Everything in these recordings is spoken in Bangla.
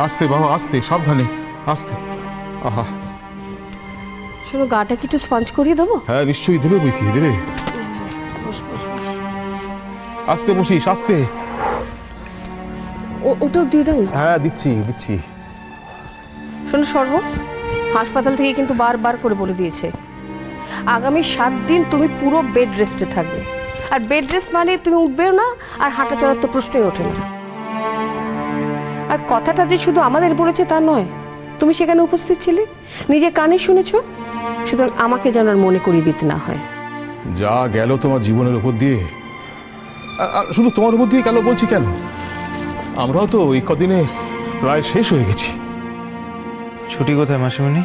আস্তে বাবা, আস্তে, সাবধানে, আস্তে। আহা, শোনো, গাটা কি একটু স্পঞ্জ করিয়ে দেবো? হ্যাঁ নিশ্চয়ই দেবে, বই কি দেবে। বস বস বস। আস্তে বসিস, আস্তে। ওটাও দিয়ে দাও না। হ্যাঁ দিচ্ছি দিচ্ছি। শোনো সর্ব, হাসপাতাল থেকে কিন্তু বারবার করে বলে দিয়েছে আগামী 7 দিন তুমি পুরো বেড রেস্টে থাকবে। আর বেড রেস্ট মানে তুমি উঠবেও না, আর হাঁটা চলার তো প্রশ্নই ওঠে না। আর কথাটা যে শুধু আমাদের বলেছে তা নয়, তুমি সেখানে উপস্থিত ছিলে, নিজে কানে শুনেছো। সুতরাং আমাকে যেন আর মনে করিয়ে দিতে না হয়। যা গেল তোমার জীবনের উপর দিয়ে, আর শুধু তোমার উপর দিয়ে গেল বলছি কেন, আমরাও তো এই কদিনে প্রায় শেষ হয়ে গেছি। ছুটি কোথায় মাসিমণি?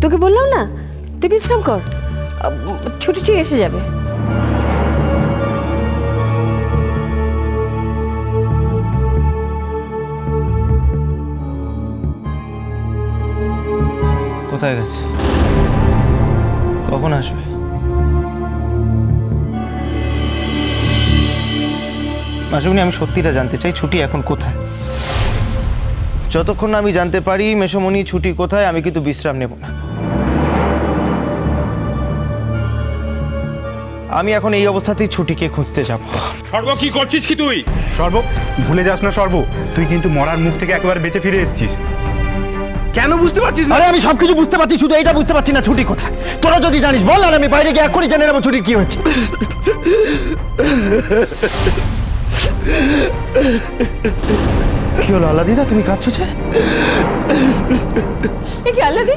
তোকে বললাম না, তুই বিশ্রাম কর, ছুটি ঠিক এসে যাবে। কোথায় গেছে? কখন আসবে? মাসিমণি, আমি সত্যিটা জানতে চাই, ছুটি এখন কোথায়? যতক্ষণ না আমি জানতে পারি মেসমণি ছুটি কোথায়, আমি কিন্তু বিশ্রাম নেব না। আমি এখন এই অবস্থাতেই ছুটিকে খুঁজতে যাব। সর্ব, কি করছিস কি তুই? সর্ব, ভুলে যাস না সর্ব, তুই কিন্তু মরার মুখ থেকে একেবারে বেঁচে ফিরে এসেছিস। কেন বুঝতে পারছিস না? আরে আমি সবকিছু বুঝতে পারছি, শুধু এইটা বুঝতে পারছি না ছুটি কোথায়। তোরা যদি জানিস বল, আর আমি বাইরে গিয়ে এখনই জেনে নেবো ছুটির কি হয়েছে। কি হলো আল্লাদিদা, তুমি কাঁদছো যে? কি আল্লাদি,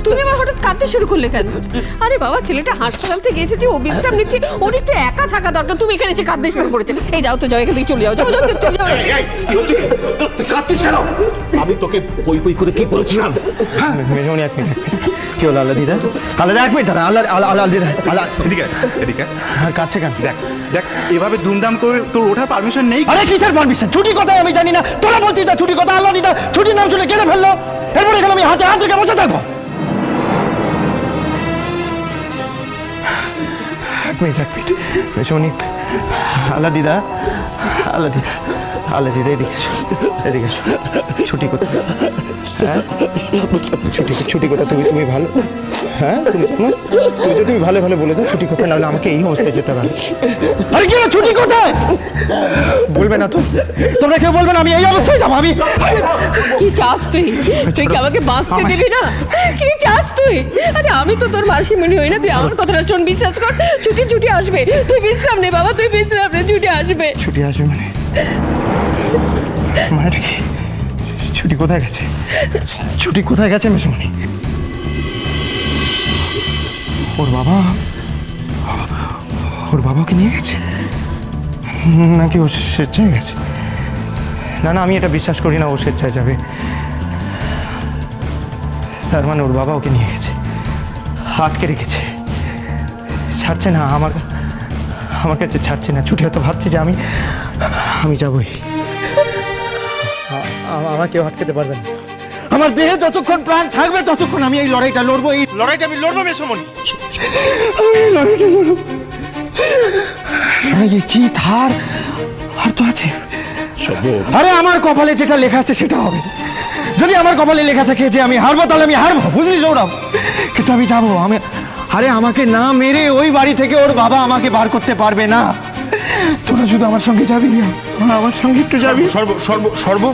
তুমি আবার হঠাৎ কাঁদতে শুরু করলে কেন? আরে বাবা, ছেলেটা হাসপাতাল থেকে এসেছে, ও বিশ্রাম নিচ্ছে, ওর একটু একা থাকা দরকার। তুমি এখানে এসে কাঁদতে শুরু করেছে। এই যাও তো, যাও এখান থেকে চলে যাও, যাও যাও চলে যাও। তুই কাঁদছিস কেন? আমি তোকে পই পই করে কি বলেছিলাম? মেজমণি, এক মিনিট। কি হলো আল্লাদিদা? আল্লাদা এক মিনিট দাঁড়া। আল্লাদিদা, আল্লাহ এদিকে এদিকে কাঁদছে কেন? দেখ দেখ, এভাবে দুমদাম করে তোর ওঠার পারমিশন নেই। আরে কিসের পারমিশন? ছুটি কোথায় আমি জানি না, তোরা বলছিস না ছুটি কথা। আল্লাদিদা ছুটির নাম শুনে কেড়ে ফেললো, এরপর এখানে আমি হাতে হাত রেখে বসে থাকবো। এক মিনিট মেসমণি, আল্লাদিদা এদিকে এসো, এদিকে এসো। ছুটি কোথায়? হ্যাঁ ছুটি কোথায়? তুমি ভালো, হ্যাঁ তুমি ভালো ভালো বলে দাও ছুটি কোথায়, নাহলে আমাকে এই অবস্থায় যেতে হবে। আরে কি ছুটি কোথায় বলবে না তো? তোমরা কেউ বলবে না আমি এই অবস্থায় যাবো? আমি কি চাস তুই? তুই কি আমাকে বাঁচতে দিবি না? কি চাস তুই? আরে আমি তো তোর মাসিমণি হই না? তুই আমার কথাটা শোন, বিশ্বাস কর, ছুটি আসবে। তুই বিশ্রাম নে বাবা, তুই বিশ্রাম নে, ছুটি আসবে। ছুটি আসবে মানেটা কি? ছুটি কোথায় গেছে? ছুটি কোথায় গেছে মেসমণি? ওর বাবাকে নিয়ে গেছে নাকি ও স্বেচ্ছায় গেছে? না আমি এটা বিশ্বাস করি না ও স্বেচ্ছায় যাবে। তার মানে ওর বাবা ওকে নিয়ে গেছে, আটকে রেখেছে, ছাড়ছে না। আমার কাছে ছাড়ছে না। ছুটি হয়তো ভাবছে যে আমি যাবই, আমাকে আটকাতে পারবে না। আমার দেহে যতক্ষণ প্রাণ থাকবে ততক্ষণ আমি এই লড়াইটা লড়বো। এই লড়াইটা আমি লড়বো মেসমণি, আমি এই লড়াইটা লড়বো। এই চিত হার তো আছে। আরে আমার কপালে যেটা লেখা আছে সেটা হবে। যদি আমার কপালে লেখা থাকে যে আমি হারবো, তাহলে আমি হারবো, বুঝলি সৌরভ? কিন্তু আমি যাবো। আরে আমাকে না মেরে ওই বাড়ি থেকে ওর বাবা আমাকে বার করতে পারবে না। তোরা শুধু আমার সঙ্গে যাবি, আমার সঙ্গে একটু যাবি। সর্ব,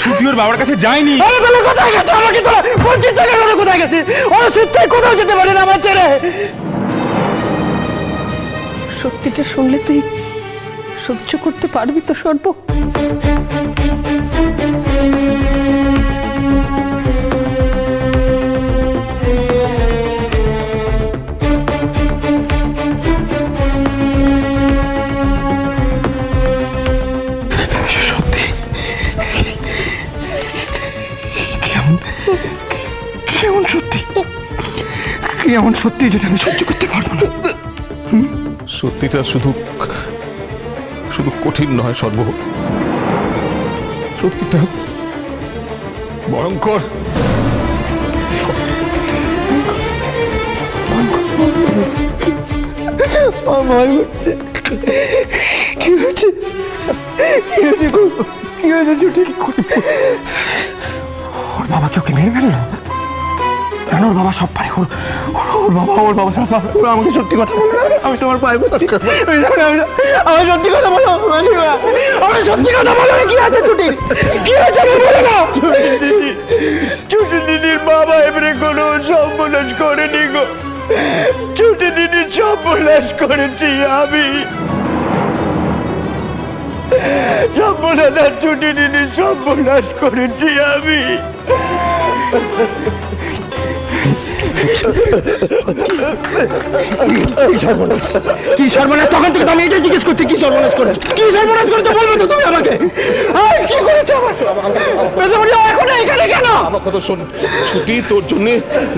ছুটি ওর বাবার কাছে যায়নি। আরে তাহলে কোথায় গেছে? আমাকে তোরা বলছিস ওরা কোথায় গেছে? ওরা স্বেচ্ছায় কোথাও যেতে পারে না আমার ছেড়ে। সত্যিটা শুনলে তুই সহ্য করতে পারবি তো সর্ব? এমন সত্যি যেটা আমি সহ্য করতে পারবো না। সত্যিটা শুধু কঠিন নয় সর্ব, সত্যিটা ভয়ঙ্কর। আমার ভয় করছে। কি হয়েছে? কি হয়েছে গো? কি হয়েছে ছুটি? ওর বাবা কি ওকে মেরে ফেললো? কেন? ওর বাবা সব পারে। ওর বাবা সব পারে। ওরা আমাকে সত্যি কথা বলো না। আমি তোমার পায়ে পড়ছি। আমার সত্যি কথা বলো। আমার সত্যি কথা বলো। কি আছে ছুটির? কি হয়েছে আমি বলো না। ছুটি দিদির বাবা এবারে কোনো সর্বনাশ করেনি গো। ছুটি দিদির সর্বনাশ করেছি আমি। সর্বনাশ, ছুটি দিদির সর্বনাশ করেছি আমি। কি সর্বনাশ? তখন থেকে আমি এটাই জিজ্ঞেস করছি, কি সর্বনাশ করে? কি সর্বনাশ করে তো বলবে তো তুমি আমাকে। কি করেছে আমার? এখন এখানে কেন? আমার কথা শোন, ছুটি তোর জন্য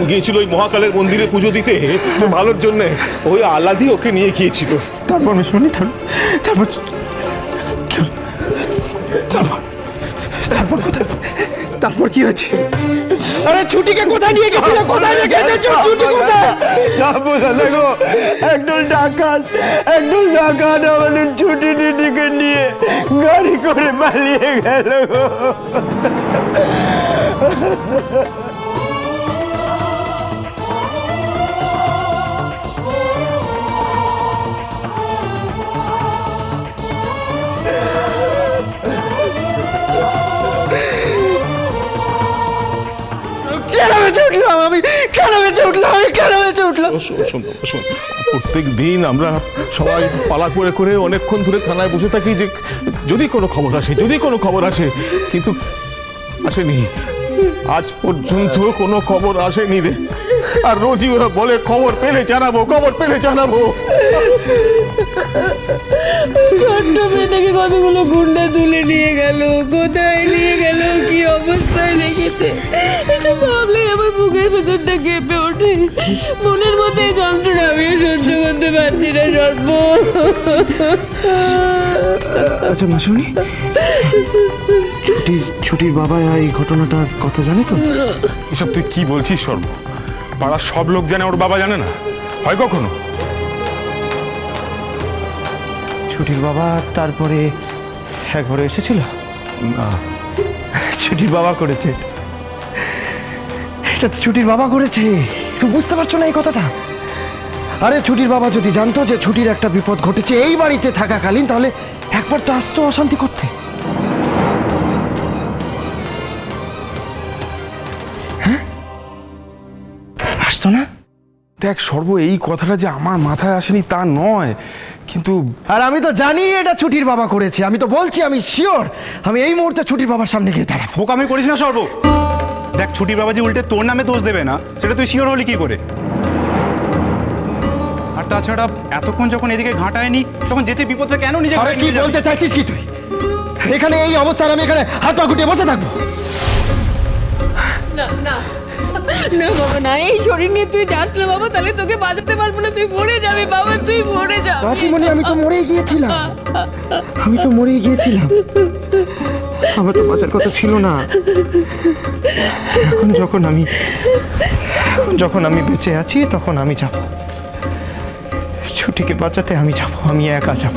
গিয়েছিল ওই মহাকালের মন্দিরে পুজো দিতে, তোর ভালোর জন্য। ওই আলাদি ওকে নিয়ে গিয়েছিল। তারপর আমি শুনি, তারপর তারপর কোথায়? তারপর কি হয়েছে? আরে ছুটিকে কোথায় নিয়ে গেছিলে? কোথায় নিয়ে গেছে? ছুটি কোথায়? যাবো দাদা গো, একদল ডাকাত আমাদের ছুটি দিদিকে নিয়ে গাড়ি করে পালিয়ে গেল গো। কেন বেঁচে উঠলাম? শোন, প্রত্যেক দিন আমরা সবাই পালা করে অনেকক্ষণ ধরে থানায় বসে থাকি যে যদি কোনো খবর আসে, কিন্তু আসেনি। আজ পর্যন্ত কোনো খবর আসেনি রে। আর রোজই ওরা বলে খবর পেলে জানাবো। ছোট্ট মেয়েটাকে কতগুলো গুন্ডা তুলে নিয়ে গেল, কোথায় নিয়ে গেল, কি অবস্থায় রেখেছে, এসব ভাবলে আমার বুকের ভেতরটা কেঁপে ওঠে। মনের মধ্যে এই যন্ত্রণা আমি সহ্য করতে পারছি না সর্ব। আচ্ছা মাসুনি, ছুটির বাবা এই ঘটনাটার কথা জানে তো? এসব তুই কি বলছিস সর্ব? পাড়ার সব লোক জানে, ওর বাবা জানে না? হয় কখনো? ছুটির বাবা তারপরে একবারে এসেছিল না? ছুটির বাবা করেছে এটা তো ছুটির বাবা করেছে। তুই বুঝতে পারছো না এই কথাটা? আরে ছুটির বাবা যদি জানতো যে ছুটির একটা বিপদ ঘটেছে এই বাড়িতে থাকাকালীন, তাহলে একবার তো আসতো অশান্তি করতে। হ্যাঁ, আসতো না? দেখ সর্ব, এই কথাটা যে আমার মাথায় আসেনি তা নয়, কিন্তু আর আমি তো জানি এটা ছুটির বাবা করেছে। আমি তো বলছি, আমি শিওর। আমি এই মুহূর্তে ছুটির বাবার সামনে গিয়ে দাঁড়াবো। বোকামি করিস না সর্ব। দেখ ছুটির বাবা যে উল্টে তোর নামে দোষ দেবে না, সেটা তুই শিওর হলি কি করে? আর তাছাড়া এতক্ষণ যখন এদিকে ঘাঁটায়নি, তখন যেচে বিপদটা কেন নিজে আরে কি বলতে চাইছিস কি তুই? এখানে এই অবস্থায় আমি এখানে হাত পা গুটিয়ে বসে থাকবো? না না না বাবা, না, এই শরীর নিয়ে তুই যাস না বাবা, তাহলে তোকে বাঁচাতে পারবো না। তুই মরে যাবি বাবা, তুই মরে যাবি। মাসিমণি, আমি তো মরেই গিয়েছিলাম। আমার তো বাঁচার কথা ছিল না। এখন যখন আমি বেঁচে আছি, তখন আমি যাব। ছুটিকে বাঁচাতে আমি যাব, আমি একা যাব।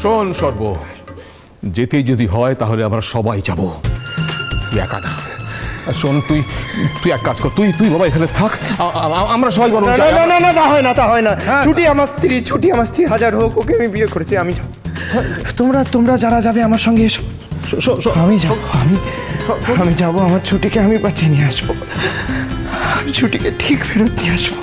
শোন সর্ব, যেতেই যদি হয় তাহলে আমরা সবাই যাব, তুই একা না। আর শোন, তুই এক কাজ কর, তুই বাবা এখানে থাক, আমরা সবাই বরং যাই। না, তা হয় না। ছুটি আমার স্ত্রী, হাজার হোক, ওকে আমি বিয়ে করেছি, আমি যাব। তোমরা যারা যাবে আমার সঙ্গে এসো। আমি যাব, আমার ছুটিকে আমি বাঁচিয়ে নিয়ে আসবো। ছুটিকে ঠিক ফেরত নিয়ে আসবো।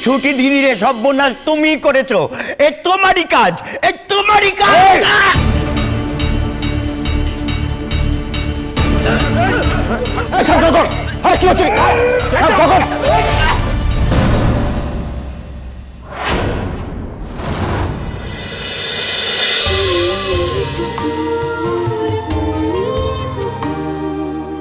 ছুটি দিদিরে সর্বনাশ তুমি করেছো। এ তোমারই কাজ। আরে কি হচ্ছে?